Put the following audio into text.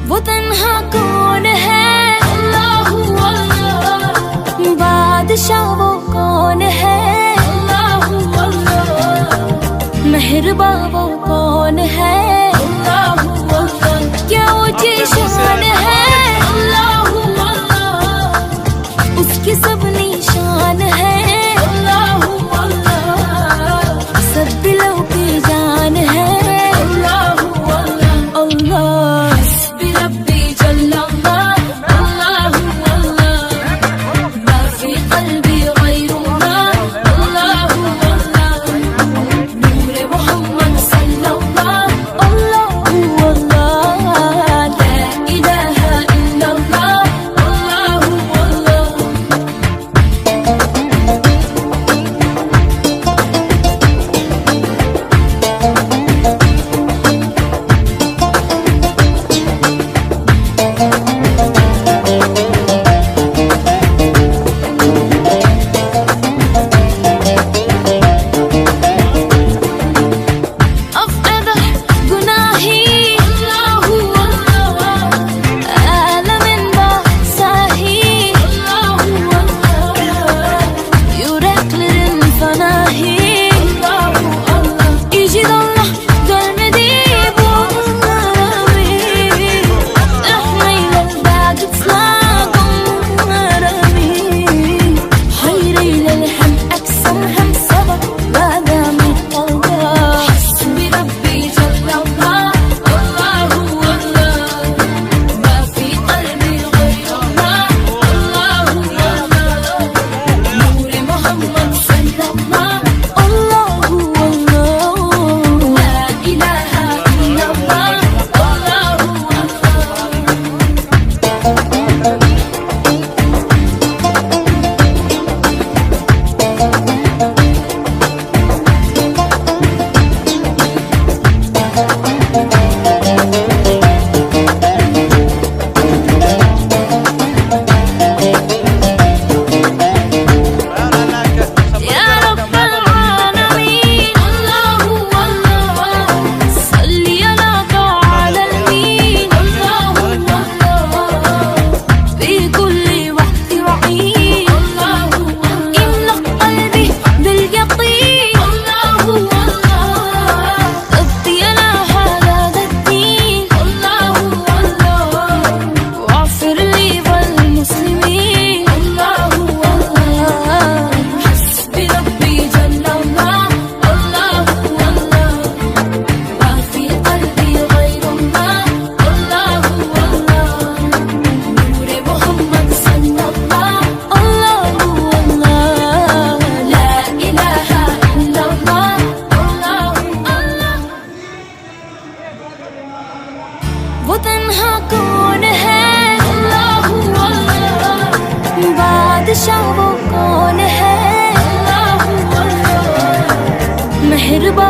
वो तन्हा कौन है, अल्लाह अल्लाह। बादशाह वो कौन है, अल्लाह अल्लाह। मेहरबा वो कौन है, अल्लाह अल्लाह। क्या ऊंची शान है, अल्लाह अल्लाह। उसकी सब निशान है, अल्लाह अल्लाह। सब दिलों की जान है, अल्लाह अल्लाह अल्लाह। हस्बी रब्बी जल्लल्लाह, अल्लाह अल्लाह। मा फी क़ल्बी ग़ैरुल्लाह, अल्लाह अल्लाह। नूर मोहम्मद सल्लल्लाह, अल्लाह अल्लाह। ला इलाहा इल्लल्लाह, अल्लाह अल्लाह। أفقد جناحي، الله الله. ألم بأساهي، الله الله. Yüreklerin fanahi, Allah Allah. İcid Allah görmedi bu anlarımı. Rahmeyle بعد إطلاقهم رمي. خيري للهم أكسم هم سبب بدا من الله. حسبي ربي جل الله، الله الله. ما في قلبي غير الله، الله الله. نور محمد صلى الله، الله الله. لا إله إلا الله، الله يا رب العالمين، الله الله. صلي على طه الأمين، الله الله. في كل وقت وعين، الله الله. املأ قلبي باليقين، الله الله. ربي على هذا الدين، الله الله. واغفر لي والمسلمين، الله الله. حسبي ربي جل الله، الله الله. ما في قلبي غير الله، الله الله. نور محمد صلى الله، الله الله. لا إله إلا الله، الله الله. वो तन्हा कौन है, अल्लाह अल्लाह। बादशाह वो कौन है, अल्लाह अल्लाह। मेहरबा